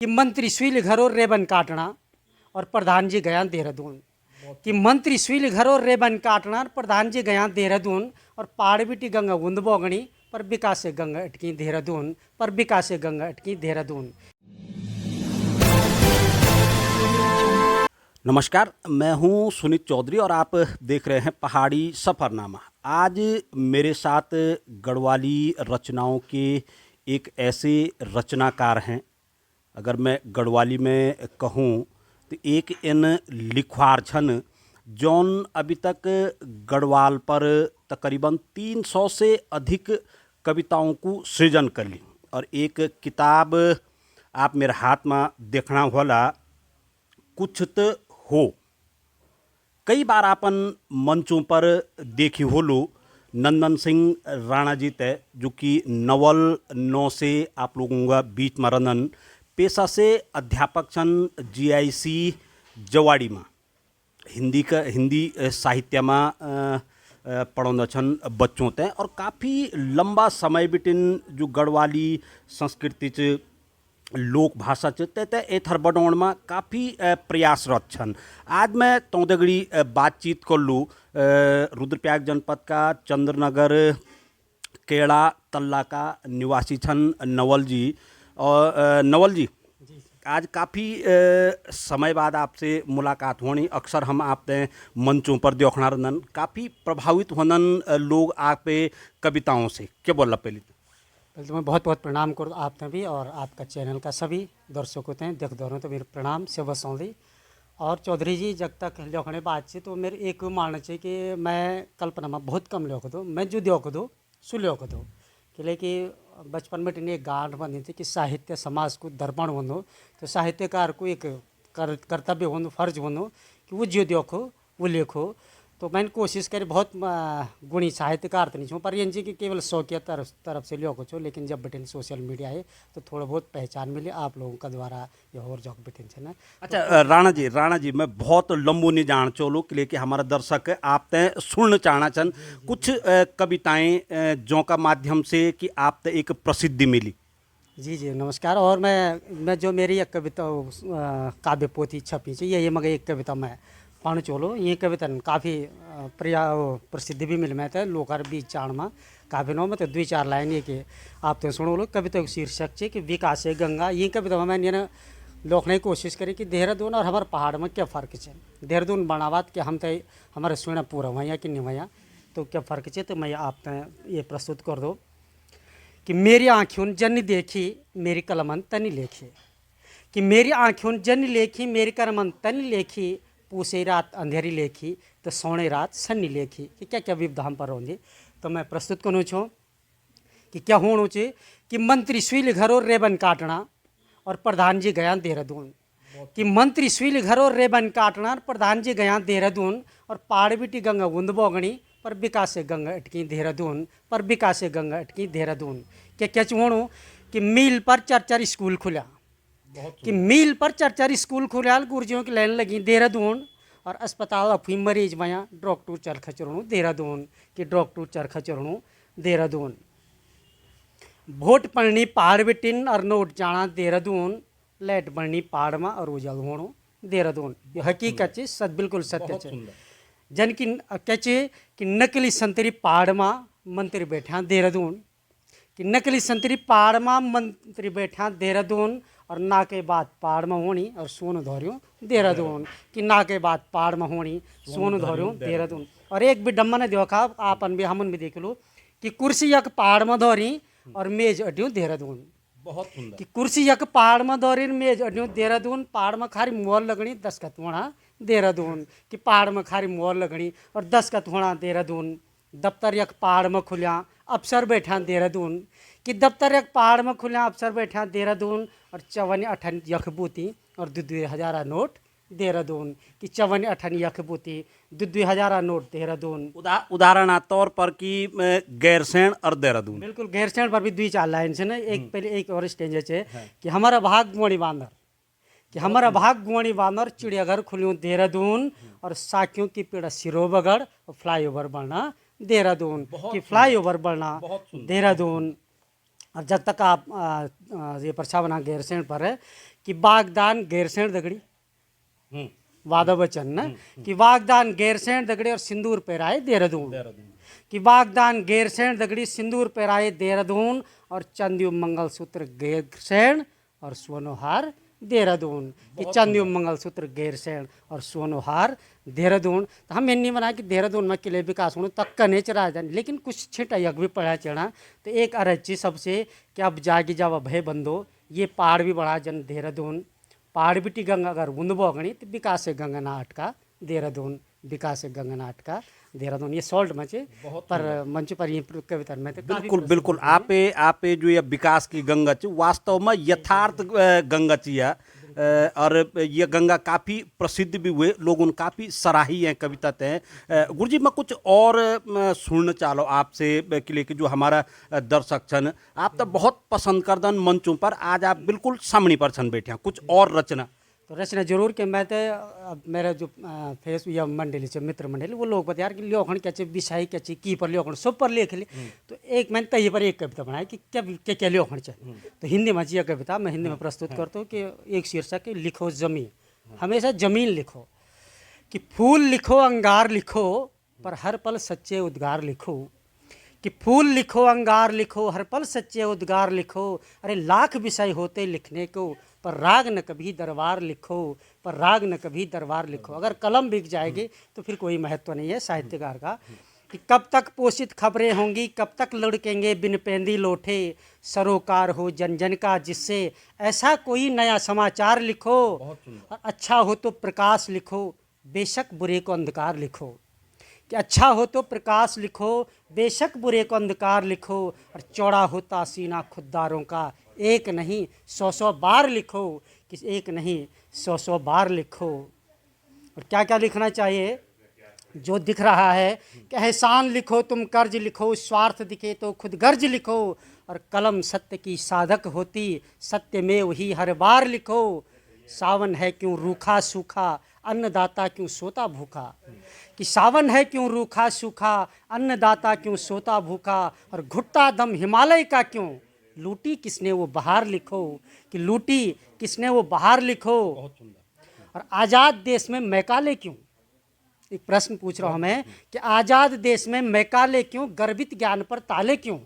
कि मंत्री सुईल घरों रेबन काटना और प्रधान जी गया देहरादून। कि मंत्री सुईल घरों रेबन काटना और प्रधान जी गया देहरादून और पहाड़ बिटी गंगा गुंद बोगणी पर विकास से गंगा अटकी देहरादून पर विकास से गंगा अटकी देहरादून। नमस्कार, मैं हूं सुनीत चौधरी और आप देख रहे हैं पहाड़ी सफ़रनामा। आज मेरे साथ गढ़वाली रचनाओं के एक ऐसे रचनाकार हैं, अगर मैं गढ़वाली में कहूं तो एक इन लिखवार छन जौन अभी तक गढ़वाल पर तकरीबन 300 से अधिक कविताओं को सृजन कर ली। और एक किताब आप मेरे हाथ में देखना होला, कुछ तो हो। कई बार अपन मंचों पर देखी होलो नंदन सिंह राणा जी तय, जो कि नवल 9 से आप लोगों का बीच में रंदन। पेशा से अध्यापक छन जीआईसी जवाड़ी में, हिंदी साहित्य में पढ़ौंदा छन बच्चों तय। और काफ़ी लंबा समय बिटिन जो गढ़वाली संस्कृति च लोक भाषा च तय एथर बढ़ाउण में काफ़ी प्रयासरत छन। आज मैं तौदगड़ी बातचीत कर लूँ रुद्रप्रयाग जनपद का चंद्रनगर केड़ा तल्ला का निवासी छन नवल जी। और नवल जी, आज काफ़ी समय बाद आपसे मुलाकात होनी। अक्सर हम आपने मंचों पर देखना रहन, काफ़ी प्रभावित होनन लोग आप पे कविताओं से। क्या बोला पहले तो मैं बहुत बहुत प्रणाम करूँ आपने भी और आपका चैनल का सभी दर्शकों हैं देख दो तो मेरे प्रणाम से बसौली। और चौधरी जी, जब तक लिखने बातचीत तो मेरे एक मानना चाहिए कि मैं कल्पना में बहुत कम लिख दो, मैं जो लिख दो सु लिख दो कि लेकिन बचपन में एक गांठ बनी थी कि साहित्य समाज को दर्पण हो, तो साहित्यकार को एक कर्तव्य हो, फर्ज हो कि वो जो देखो वो लिखो। तो मैंने कोशिश करी, बहुत गुणी साहित्यकार तो नहीं छूँ पर ये कि केवल शौकिया तरफ से लिखो छो। लेकिन जब बटिन सोशल मीडिया है तो थोड़ा बहुत पहचान मिली आप लोगों का द्वारा ये और जॉक बटिन है ना। अच्छा राणा जी मैं बहुत लंबू नहीं जान चोलू के लिए कि हमारा दर्शक आप तय सुनना चाहना चन कुछ कविताएं जो का माध्यम से कि आप तय एक प्रसिद्धि मिली। जी जी नमस्कार। और मैं जो मेरी एक कविता काव्य पोथी छपी थी, ये मगर एक कविता मैं पढ़ चोलो। ये कविता काफ़ी प्रसिद्धि भी मिल में थे लोकार बीच चाण में काव्य नो में तो 2-4 लाइन ये कि आप तो सुनो लो। कविता शीर्षक है कि विकास है गंगा। ये कविता में मैंने लिखने की कोशिश करी कि देहरादून और हमारे पहाड़ में क्या फ़र्क है। देहरादून बनावात कि हम तो हमारे सुना पूरा वहाँ कि नहीं वहाँ, तो क्या फ़र्क है। तो मैं आप ये प्रस्तुत कर दो कि मेरी आँखों जन देखी मेरी कलमन तनी लेखी। कि मेरी आँखों जन लेखी मेरी कलमन तनी लेखी, पूसे रात अंधेरी लेखी तो सोने रात सन्नी लेखी। कि क्या क्या विविधा हम पर होंगे। तो मैं प्रस्तुत करूँ छूँ कि क्या होना चाहिए कि मंत्री सुईल घरों रेबन काटना और प्रधान जी गया देहरादून। कि मंत्री सुईल घरों रेबन काटना और प्रधान जी गया देहरादून और पहाड़ बिटी गंगा गुंद बोगणी पर विकास से गंगा अटकी देहरादून पर विकास से गंगा अटकी देहरादून। क्या क्या चुनो कि मील पर 4-4 स्कूल खुला। कि मील पर 4-4 स्कूल खुला, गुरुजियों की लाइन लगी देहरादून और अस्पताल अफीम मरीज वहाँ डॉक्टर चरखा चरणू देहरादून। कि डॉक्टर चरखा चरणू देहरादून। वोट पड़नी पहाड़ बिटिन और नोट जाना देहरादून, लाइट बढ़नी पहाड़ में और उजल होनो देहरादून। ये हकीकत है, सच बिल्कुल सत्य है। जन की कहे कि नकली संतरी पहाड़ में मंत्री बैठा देहरादून। कि नकली संतरी पहाड़ में मंत्री बैठा देहरादून और ना के बाद पहाड़ में होनी और सोन धोरियों देहरादून। कि ना के बाद पहाड़ में होनी सोन धोरियों देहरादून। और एक भी डम्मा ने देखा आपन भी हमन भी देख लो कि कुर्सी एक पहाड़ में धोरी और मेज अड्यूं देहरादून। बहुत सुंदर। कि कुर्सी एक पहाड़ में धोरी मेज अड्यूं देहरादून। पहाड़ में खारी मोहर लगनी दस्खत होना देहरादून। कि पहाड़ में खारी मोहर लगनी और दस्खत होना देहरादून। दफ्तर एक पहाड़ में खुलिया अफसर बैठा देहरादून। कि दफ्तर एक पहाड़ में खुलिया अफसर बैठा देहरादून और 54-58 यखबूती और 2-2 हज़ार नोट देहरादून। कि 54-58 यखबूती 2-2 हज़ार नोट देहरादून। उदाहरण तौर पर कि गैरसैंण और देहरादून। बिल्कुल गैरसैंण पर भी 2-4 लाइन से ना। एक पहले एक और स्टेज है कि हमारा भाग गुआणी बांदर। कि हमारा भाग गुआणी बांदर चिड़ियाघर खुलियों देहरादून और साखियों की पेड़ सिरोबगढ़ और फ्लाईओवर बढ़ना देहरादून। कि फ्लाईओवर बढ़ना देहरादून। और जब तक आप ये प्रस्तावना गैरसैंण पर है कि वागदान गैरसैंण दगड़ी, वादा वचन ना, कि वागदान गैरसैंण दगड़ी और सिंदूर पहराए देहरादून, कि वागदान गैरसैंण दगड़ी सिंदूर पहराए देहरादून और चंदयुम मंगलसूत्र गैरसैंण और सोनोहार देहरादून, कि चंदयुम मंगलसूत्र गैरसैंण और सोनोहार देहरादून। तो हम इन्नी बना कि देहरादून में किले विकास होने तक का नेच राजधानी, लेकिन कुछ छिट यज्ञ भी पड़ा चढ़ा। तो एक अरजी सबसे कि अब जागी जावा भय बंदो, ये पहाड़ भी बढ़ा जन देहरादून, पहाड़ बिटी गंगा अगर बुंद बोगणी तो विकास से गंगा ना अटका देहरादून, विकास से गंगा ना अटका देहरादून। ये सॉल्ट मचे पर मंच पर ये कविता में तो बिल्कुल बिल्कुल आपे जो ये विकास की गंगा च वास्तव में यथार्थ गंगा चिया, और ये गंगा काफ़ी प्रसिद्ध भी हुए, लोग उन काफ़ी सराही हैं कविता तय। गुरुजी मैं कुछ और सुनना चालो आपसे कि लेके जो हमारा दर्शक छन, आप तो बहुत पसंद करदन मंचों पर, आज आप बिल्कुल सामने पर छन बैठे हैं, कुछ और रचना तो रचना जरूर कि मैं तो अब मेरा जो फेस या मंडली से मित्र मंडली वो लोग बता यार कि लियोखण क्या चाहिए विषय क्या चाहिए की पर लियोखण सब पर लिख ले। तो एक मैंने तय पर एक कविता बनाई कि क्या क्या क्या लियोखण चाहिए। तो हिंदी में यह कविता मैं हिंदी में प्रस्तुत करता हूँ कि एक शीर्षक है लिखो जमीन, हमेशा जमीन लिखो, कि फूल लिखो अंगार लिखो पर हर पल सच्चे उद्गार लिखो, कि फूल लिखो अंगार लिखो हर पल सच्चे उद्गार लिखो, अरे लाख विषय होते लिखने को पर राग न कभी दरबार लिखो, पर राग न कभी दरबार लिखो। अगर कलम बिक जाएगी तो फिर कोई महत्व नहीं है साहित्यकार का। कि कब तक पोषित खबरें होंगी, कब तक लुढ़केंगे बिन पेंदी लोठे, सरोकार हो जन जन का जिससे ऐसा कोई नया समाचार लिखो, और अच्छा हो तो प्रकाश लिखो बेशक बुरे को अंधकार लिखो, कि अच्छा हो तो प्रकाश लिखो बेशक बुरे को अंधकार लिखो, और चौड़ा होता सीना खुददारों का एक नहीं 100 बार लिखो, कि एक नहीं 100 बार लिखो। और क्या क्या लिखना चाहिए जो दिख रहा है, कि एहसान लिखो तुम कर्ज लिखो, स्वार्थ दिखे तो खुद गर्ज लिखो, और कलम सत्य की साधक होती सत्य में वही हर बार लिखो, सावन है क्यों रूखा सूखा अन्नदाता क्यों सोता भूखा, कि सावन है क्यों रूखा सूखा अन्नदाता क्यों सोता भूखा, और घुटता दम हिमालय का क्यों लूटी किसने वो बहार लिखो, कि लूटी किसने वो बहार लिखो। और आज़ाद देश में मैकाले क्यों, एक प्रश्न पूछ रहा हूँ मैं कि आज़ाद देश में मैकाले क्यों, गर्वित ज्ञान पर ताले क्यों,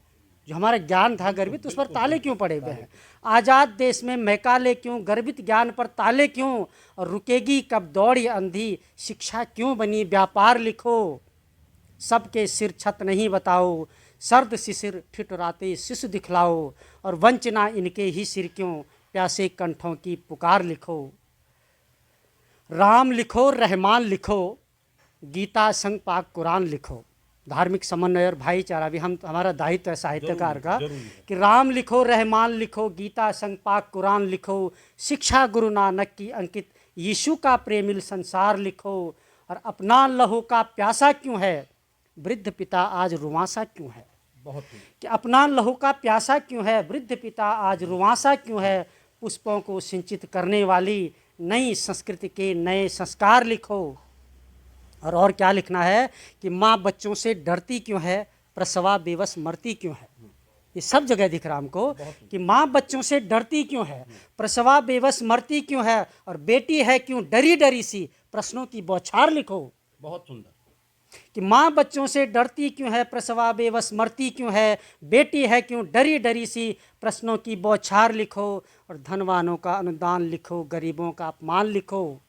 जो हमारा ज्ञान था गर्वित उस पर ताले क्यों पड़े हुए हैं। आज़ाद देश में मैकाले क्यों, गर्वित ज्ञान पर ताले क्यों, और रुकेगी कब दौड़ ये अंधी शिक्षा क्यों बनी व्यापार लिखो, सबके सिर छत नहीं बताओ सर्द शिशिर ठिठुराते शिशु दिखलाओ, और वंचना इनके ही सिर क्यों प्यासे कंठों की पुकार लिखो। राम लिखो रहमान लिखो गीता संग पाक कुरान लिखो, धार्मिक समन्वय और भाईचारा भी हमारा दायित्व है साहित्यकार का, कि राम लिखो रहमान लिखो गीता संग पाक कुरान लिखो, शिक्षा गुरु नानक की अंकित यीशु का प्रेमिल संसार लिखो, और अपना लहू का प्यासा क्यों है वृद्ध पिता आज रुआंसा क्यों है, कि अपना लहू का प्यासा क्यों है वृद्ध पिता आज रुआंसा क्यों है, पुष्पों को सिंचित करने वाली नई संस्कृति के नए संस्कार लिखो। और क्या लिखना है कि माँ बच्चों से डरती क्यों है प्रसवा बेबस मरती क्यों है, ये सब जगह दिख रहा हमको कि माँ बच्चों से डरती क्यों है प्रसवा बेबस मरती क्यों है, और बेटी है क्यों डरी डरी सी प्रश्नों की बौछार लिखो। बहुत सुंदर, कि माँ बच्चों से डरती क्यों है प्रसवा बेबस मरती क्यों है, बेटी है क्यों डरी डरी सी प्रश्नों की बौछार लिखो, और धनवानों का अनुदान लिखो गरीबों का अपमान लिखो,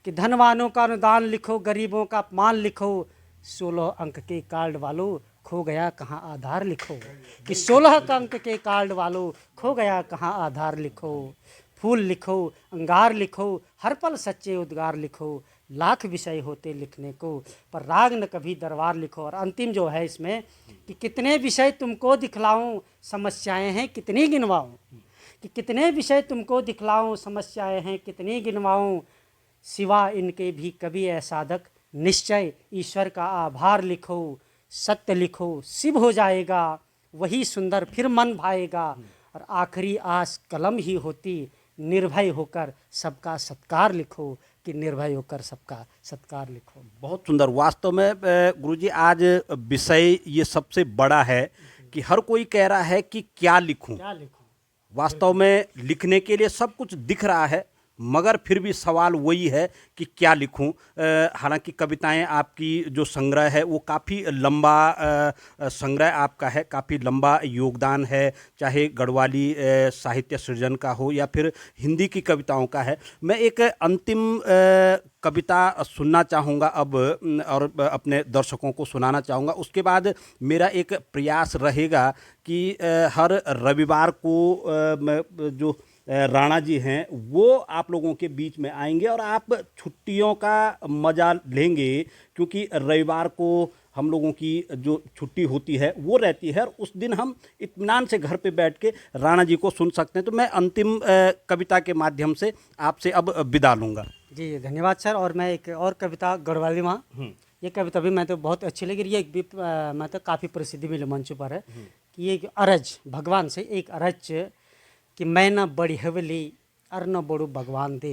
कि धनवानों का अनुदान लिखो गरीबों का अपमान लिखो, 16 अंक के कार्ड वालों खो गया कहाँ आधार लिखो, कि 16 अंक के कार्ड वालों खो गया कहाँ आधार लिखो। फूल लिखो अंगार लिखो हर पल सच्चे उद्गार लिखो, लाख विषय होते लिखने को पर राग न कभी दरबार लिखो। और अंतिम जो है इसमें कि कितने विषय तुमको दिखलाऊं समस्याएं हैं कितनी गिनवाऊं, कि कितने विषय तुमको दिखलाऊं समस्याएं हैं कितनी गिनवाऊं, सिवा इनके भी कभी है साधक निश्चय ईश्वर का आभार लिखो, सत्य लिखो शिव हो जाएगा वही सुंदर फिर मन भाएगा, और आखिरी आस कलम ही होती निर्भय होकर सबका सत्कार लिखो, कि निर्भय होकर सबका सत्कार लिखो। बहुत सुंदर। वास्तव में गुरुजी आज विषय ये सबसे बड़ा है कि हर कोई कह रहा है कि क्या लिखूं, वास्तव में लिखने के लिए सब कुछ दिख रहा है, मगर फिर भी सवाल वही है कि क्या लिखूं। हालांकि कविताएं आपकी जो संग्रह है वो काफ़ी लंबा संग्रह आपका है, काफ़ी लंबा योगदान है, चाहे गढ़वाली साहित्य सृजन का हो या फिर हिंदी की कविताओं का है। मैं एक अंतिम कविता सुनना चाहूँगा अब और अपने दर्शकों को सुनाना चाहूँगा। उसके बाद मेरा एक प्रयास रहेगा कि हर रविवार को जो राणा जी हैं वो आप लोगों के बीच में आएंगे और आप छुट्टियों का मज़ा लेंगे, क्योंकि रविवार को हम लोगों की जो छुट्टी होती है वो रहती है और उस दिन हम इत्मीनान से घर पे बैठ के राणा जी को सुन सकते हैं। तो मैं अंतिम कविता के माध्यम से आपसे अब विदा लूँगा। जी धन्यवाद सर। और मैं एक और कविता गढ़वाली माँ, ये कविता भी मैं तो बहुत अच्छी लगी। ये भी मैं तो काफ़ी प्रसिद्धि मिली मंच पर है कि ये अरज भगवान से एक अरज कि मैं न बड़ी हवेली अर न बड़ू भगवान दे,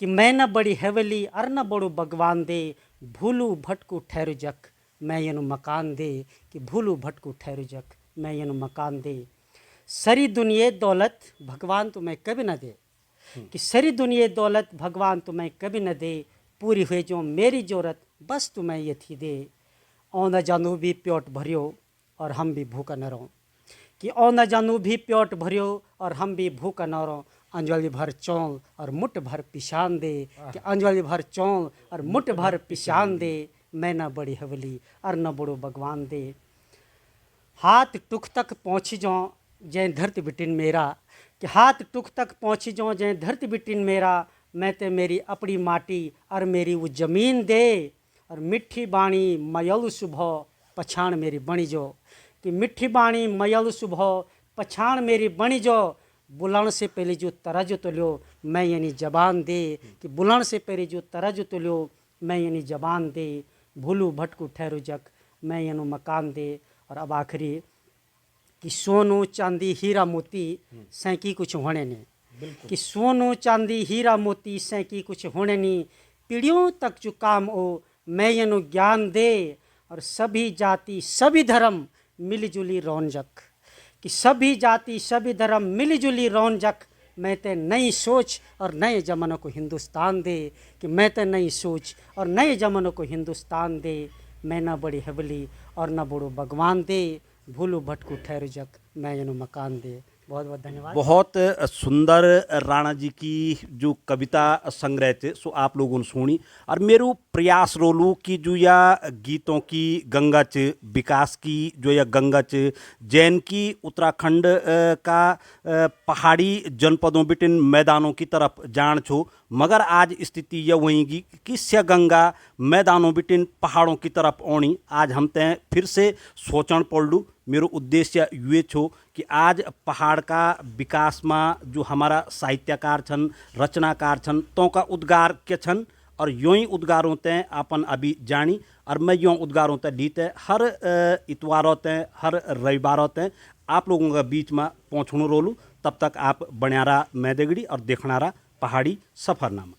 कि मैं न बड़ी हवेली अर न बड़ू भगवान दे, भूलू भटकू ठहरू जख मैं यनु मकान दे, कि भूलू भटकू ठहरू जख मैं यनु मकान दे। सरी दुनिया दौलत भगवान तुम्हें कभी न दे, कि सरी दुनिया दौलत भगवान तुम्हें कभी न दे, पूरी हुए जो मेरी जरूरत बस तुम्हें ये थी दे। औ न जानू भी प्योट भरियो और हम भी भूखा न रहो, कि औ न जानू भी प्योट भरियो और हम भी भूखा न रहो, अंजलि भर चौल और मुठ भर पिशान दे, कि अंजलि भर चौल और मुठ भर पिशान दे, मैं न बड़ी हवली और न बड़ो भगवान दे। हाथ टुक तक पहुँची जाऊँ जै धरती बिटिन मेरा, कि हाथ टुक तक पहुँची जाऊँ जै धरती बिटिन मेरा, मैं ते मेरी अपनी माटी और मेरी वो ज़मीन दे, और मिट्ठी बाणी मयल सुबह पछाण मेरी बणी जो, कि मिट्ठी बाणी मयल सुबह पछाण मेरी बणी जो, बुलाण से पहले जो तरज तो लो मैं यानी जबान दे, कि बुलाण से पहले जो तरज तो लो मैं यानी जबान दे, भूलू भटकू ठहरू जख मैं यानी मकान दे। और अब आखिरी कि सोनू चांदी हीरा मोती सैंकी कुछ होने नहीं, कि सोनू चांदी हीरा मोती सैंकी कुछ होने नहीं, पीढ़ियों तक जो काम हो मैं यनु ज्ञान दे, और सभी जाति सभी धर्म मिलीजुली रौनजक, कि सभी जाति सभी धर्म मिलीजुली रौनजक, मैं ते नई सोच और नए जमानों को हिंदुस्तान दे, कि मैं ते नई सोच और नए जमानों को हिंदुस्तान दे, मैं न बड़ी हवली और न बड़ो भगवान दे, भूलू भटकू ठहरू जक मैं यनु मकान दे। बहुत बहुत धन्यवाद। बहुत सुंदर राणा जी की जो कविता संग्रह थे सो आप लोगों ने सुनी, और मेरू प्रयास रोलू कि जो या गीतों की गंगा च विकास की जो या गंगा च जैन की उत्तराखंड का पहाड़ी जनपदों बिटिन मैदानों की तरफ जान छो, मगर आज स्थिति यह वहीं की कि स्या गंगा मैदानों बिटिन पहाड़ों की तरफ ओणी आज हम तय फिर से सोचण पड़लू। मेरो उद्देश्य ये छो कि आज पहाड़ का विकास में जो हमारा साहित्यकार छन रचनाकार छन तो का उद्गार के छन, और यों ही उद्गारों तय अपन अभी जानी, और मैं यों उद्गारों तय लीते हर इतवारों तय हर रविवारों तय आप लोगों के बीच में पहुँचणु रोलू। तब तक आप बण्यारा मैदेगड़ी और देखणारा पहाड़ी सफरनामा।